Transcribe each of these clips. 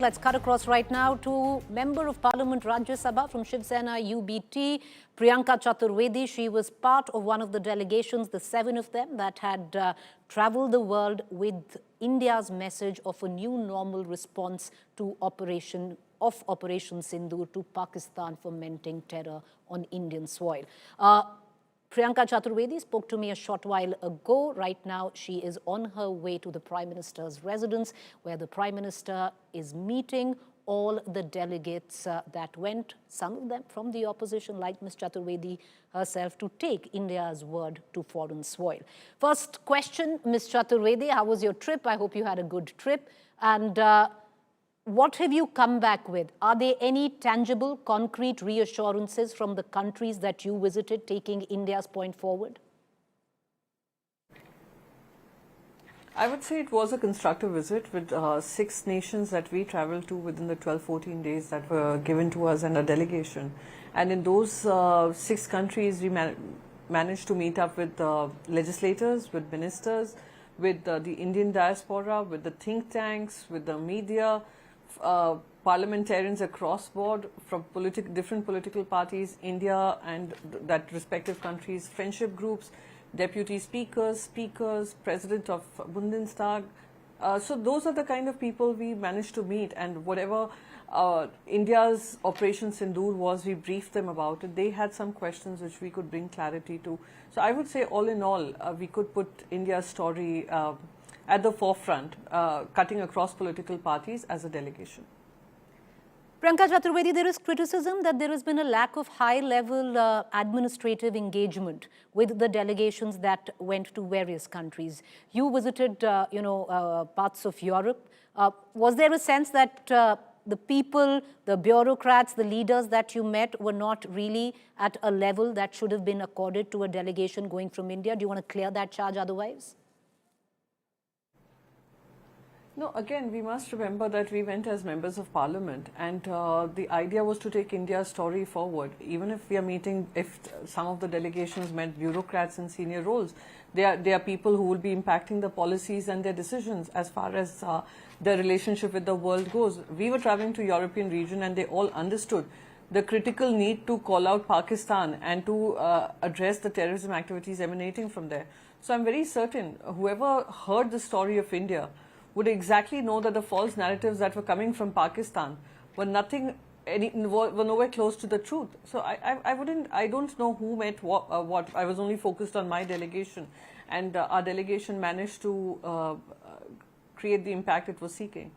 Let's cut across right now to Member of Parliament Rajya Sabha from Shiv Sena UBT, Priyanka Chaturvedi. She was part of one of the delegations, the 7 of them, that had travelled the world with India's message of a new normal response to Operation Sindoor to Pakistan fomenting terror on Indian soil. Priyanka Chaturvedi spoke to me a short while ago. Right now, she is on her way to the Prime Minister's residence, where the Prime Minister is meeting all the delegates that went, some of them from the opposition, like Ms. Chaturvedi herself, to take India's word to foreign soil. First question, Ms. Chaturvedi, how was your trip? I hope you had a good trip. And what have you come back with? Are there any tangible, concrete reassurances from the countries that you visited taking India's point forward? I would say it was a constructive visit with 6 nations that we traveled to within the 12-14 days that were given to us and a delegation. And in those 6 countries, we managed to meet up with legislators, with ministers, with the Indian diaspora, with the think tanks, with the media, parliamentarians across board from different political parties, India and that respective countries, friendship groups, deputy speakers, president of Bundestag. So those are the kind of people we managed to meet, and whatever India's Operation Sindoor was, we briefed them about it. They had some questions which we could bring clarity to. So I would say all in all, we could put India's story at the forefront, cutting across political parties as a delegation. Priyanka Chaturvedi, there is criticism that there has been a lack of high-level administrative engagement with the delegations that went to various countries. You visited, parts of Europe. Was there a sense that the people, the bureaucrats, the leaders that you met were not really at a level that should have been accorded to a delegation going from India? Do you want to clear that charge otherwise? No, again, we must remember that we went as members of parliament, and the idea was to take India's story forward. Even if we are meeting, if some of the delegations met bureaucrats in senior roles, they are people who will be impacting the policies and their decisions as far as their relationship with the world goes. We were traveling to European region, and they all understood the critical need to call out Pakistan and to address the terrorism activities emanating from there. So I'm very certain whoever heard the story of India would exactly know that the false narratives that were coming from Pakistan were were nowhere close to the truth. So I don't know who met what. I was only focused on my delegation, and our delegation managed to create the impact it was seeking.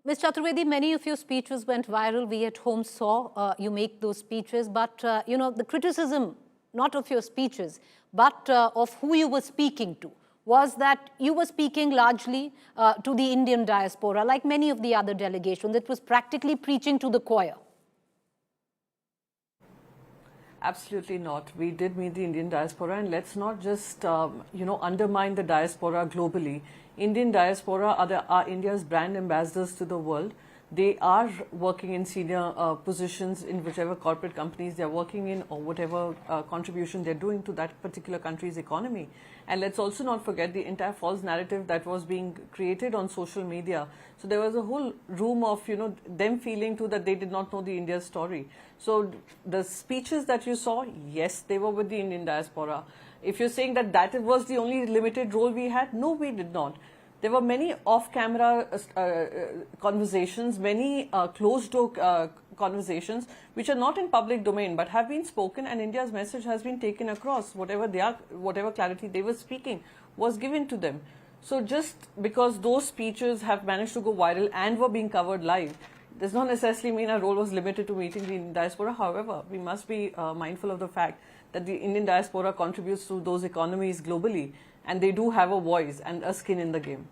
Ms. Chaturvedi, many of your speeches went viral. We at home saw you make those speeches, but the criticism, not of your speeches, but of who you were speaking to, was that you were speaking largely to the Indian diaspora, like many of the other delegations. It was practically preaching to the choir. Absolutely not. We did meet the Indian diaspora, and let's not just undermine the diaspora globally. Indian diaspora are India's brand ambassadors to the world. They are working in senior positions in whichever corporate companies they're working in, or whatever contribution they're doing to that particular country's economy. And let's also not forget the entire false narrative that was being created on social media. So there was a whole room of, them feeling too that they did not know the India story. So the speeches that you saw, yes, they were with the Indian diaspora. If you're saying that that was the only limited role we had, no, we did not. There were many off-camera conversations, many closed-door conversations, which are not in public domain, but have been spoken, and India's message has been taken across. Whatever clarity they were speaking was given to them. So just because those speeches have managed to go viral and were being covered live, does not necessarily mean our role was limited to meeting the Indian diaspora. However, we must be mindful of the fact that the Indian diaspora contributes to those economies globally, and they do have a voice and a skin in the game.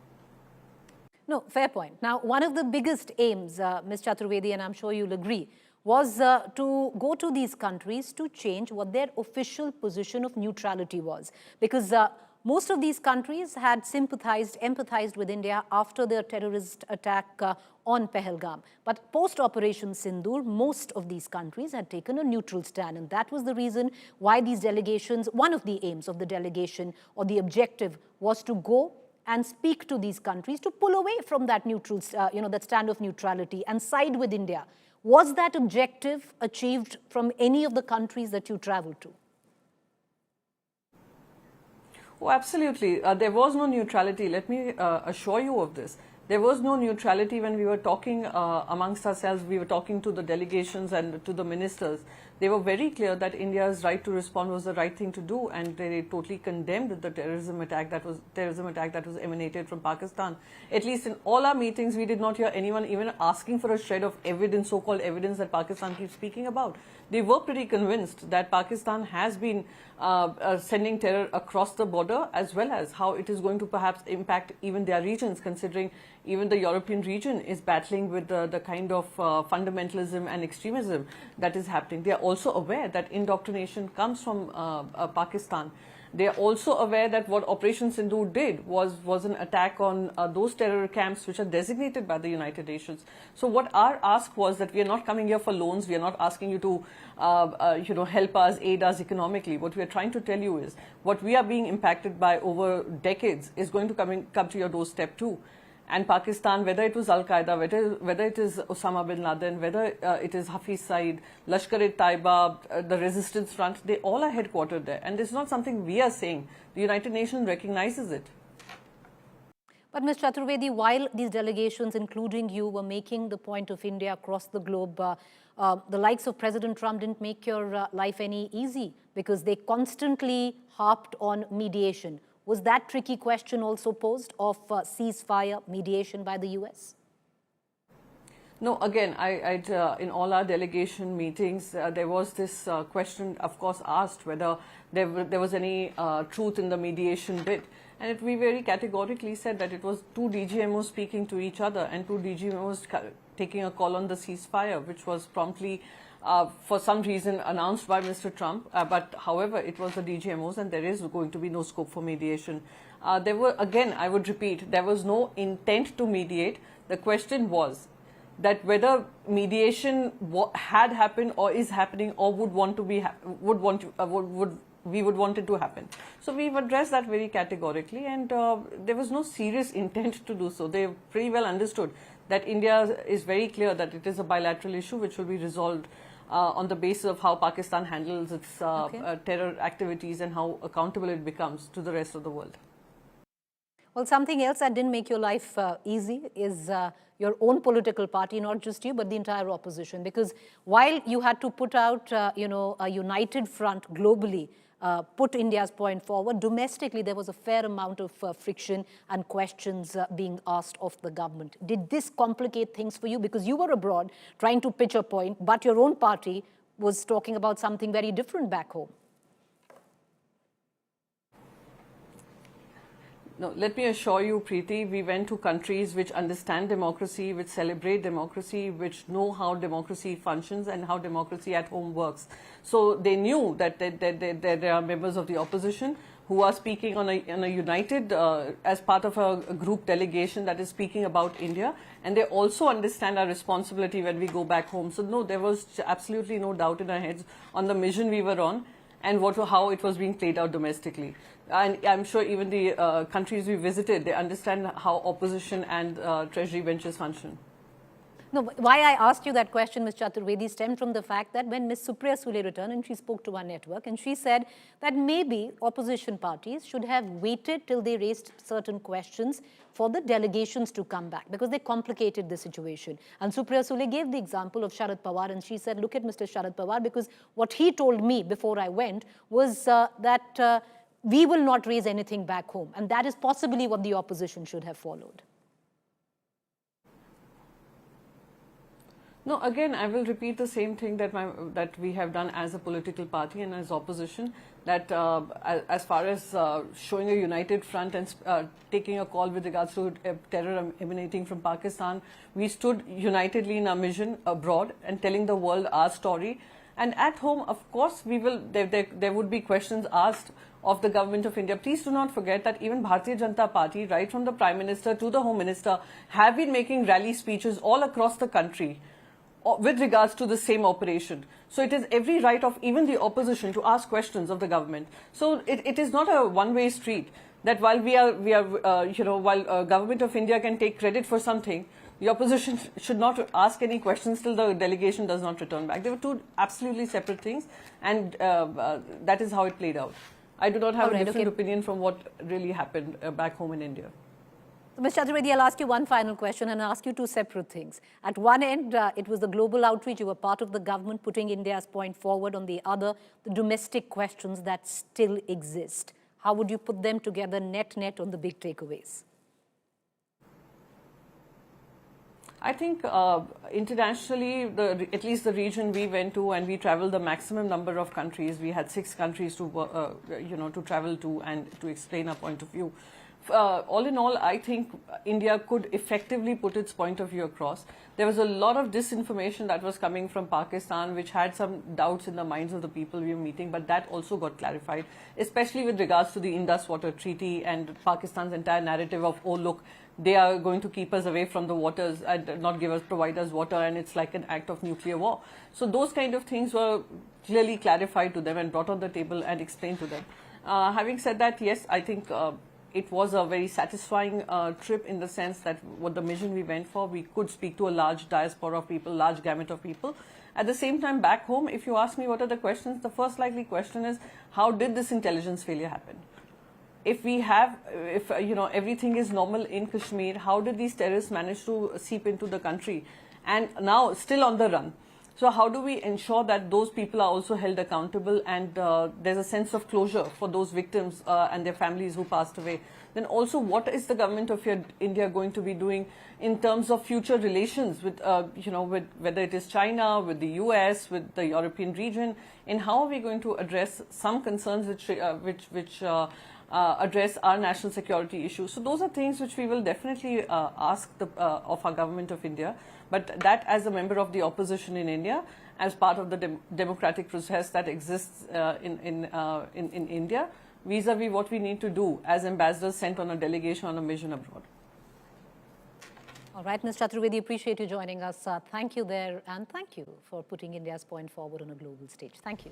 No, fair point. Now, one of the biggest aims, Ms. Chaturvedi, and I'm sure you'll agree, was to go to these countries to change what their official position of neutrality was. Because most of these countries had empathized with India after the terrorist attack on Pahalgam. But post-Operation Sindoor, most of these countries had taken a neutral stand. And that was the reason why these delegations, one of the aims of the delegation or the objective was to go and speak to these countries to pull away from that neutral, that stand of neutrality and side with India. Was that objective achieved from any of the countries that you traveled to? Oh, absolutely. There was no neutrality. Let me assure you of this. There was no neutrality when we were talking amongst ourselves. We were talking to the delegations and to the ministers. They were very clear that India's right to respond was the right thing to do, and they totally condemned the terrorism attack that was emanated from Pakistan. At least in all our meetings, we did not hear anyone even asking for a shred of evidence, so-called evidence that Pakistan keeps speaking about. They were pretty convinced that Pakistan has been sending terror across the border, as well as how it is going to perhaps impact even their regions, considering even the European region is battling with the kind of fundamentalism and extremism that is happening. They are also aware that indoctrination comes from Pakistan. They are also aware that what Operation Sindoor did was an attack on those terror camps which are designated by the United Nations. So what our ask was that we are not coming here for loans. We are not asking you to, help us, aid us economically. What we are trying to tell you is what we are being impacted by over decades is going to come to your doorstep too. And Pakistan, whether it was Al-Qaeda, whether it is Osama bin Laden, whether it is Hafiz Saeed, Lashkar-e-Taiba, the Resistance Front, they all are headquartered there. And this is not something we are saying. The United Nations recognizes it. But Ms. Chaturvedi, while these delegations, including you, were making the point of India across the globe, the likes of President Trump didn't make your life any easy because they constantly harped on mediation. Was that tricky question also posed of ceasefire mediation by the US? No, again, in all our delegation meetings, there was this question, of course, asked whether there was any truth in the mediation bit. And we very categorically said that it was two DGMOs speaking to each other and two DGMOs taking a call on the ceasefire, which was promptly for some reason announced by Mr. Trump, but however, it was the DGMOs and there is going to be no scope for mediation. There were, again, I would repeat, there was no intent to mediate. The question was that whether mediation had happened or is happening or we would want it to happen. So we've addressed that very categorically, and there was no serious intent to do so. They pretty well understood that India is very clear that it is a bilateral issue which will be resolved on the basis of how Pakistan handles its terror activities and how accountable it becomes to the rest of the world. Well, something else that didn't make your life easy is your own political party, not just you, but the entire opposition. Because while you had to put out, a united front globally, put India's point forward, domestically there was a fair amount of friction and questions being asked of the government. Did this complicate things for you? Because you were abroad trying to pitch a point, but your own party was talking about something very different back home. No, let me assure you, Preeti, we went to countries which understand democracy, which celebrate democracy, which know how democracy functions and how democracy at home works. So they knew that there are members of the opposition who are speaking on a united, as part of a group delegation that is speaking about India. And they also understand our responsibility when we go back home. So no, there was absolutely no doubt in our heads on the mission we were on and how it was being played out domestically. And I'm sure even the countries we visited, they understand how opposition and treasury benches function. No, why I asked you that question, Ms. Chaturvedi, stemmed from the fact that when Ms. Supriya Sule returned and she spoke to our network and she said that maybe opposition parties should have waited till they raised certain questions for the delegations to come back because they complicated the situation. And Supriya Sule gave the example of Sharad Pawar and she said, look at Mr. Sharad Pawar, because what he told me before I went was that we will not raise anything back home. And that is possibly what the opposition should have followed. No, again, I will repeat the same thing that we have done as a political party and as opposition, that as far as showing a united front and taking a call with regards to terror emanating from Pakistan, we stood unitedly in our mission abroad and telling the world our story. And at home, of course, there would be questions asked of the government of India. Please do not forget that even Bharatiya Janata Party, right from the Prime Minister to the Home Minister, have been making rally speeches all across the country with regards to the same operation. So it is every right of even the opposition to ask questions of the government. So it is not a one-way street. that while while government of India can take credit for something, the opposition should not ask any questions till the delegation does not return back. They were two absolutely separate things, and that is how it played out. I do not have a different opinion from what really happened back home in India. So, Ms. Chaturvedi, I'll ask you one final question and I'll ask you two separate things. At one end, it was the global outreach. You were part of the government putting India's point forward. On the other, the domestic questions that still exist. How would you put them together net on the big takeaways? I think internationally, at least the region we went to, and we traveled the maximum number of countries. We had 6 countries to to travel to and to explain our point of view. All in all, I think India could effectively put its point of view across. There was a lot of disinformation that was coming from Pakistan, which had some doubts in the minds of the people we were meeting, but that also got clarified, especially with regards to the Indus Water Treaty and Pakistan's entire narrative of, oh look, they are going to keep us away from the waters and not provide us water, and it's like an act of nuclear war. So those kind of things were clearly clarified to them and brought on the table and explained to them. Having said that, yes, I think it was a very satisfying trip in the sense that what the mission we went for, we could speak to a large diaspora of people, large gamut of people. At the same time, back home, if you ask me what are the questions, the first likely question is, how did this intelligence failure happen? If everything is normal in Kashmir, how did these terrorists manage to seep into the country and now still on the run? So how do we ensure that those people are also held accountable and there's a sense of closure for those victims and their families who passed away? Then also, what is the government of India going to be doing in terms of future relations with, with whether it is China, with the US, with the European region, and how are we going to address some concerns which address our national security issues? So those are things which we will definitely ask of our government of India. But that, as a member of the opposition in India, as part of the democratic process that exists in India, vis-a-vis what we need to do as ambassadors sent on a delegation on a mission abroad. All right, Ms. Chaturvedi, appreciate you joining us. Thank you there, and thank you for putting India's point forward on a global stage. Thank you.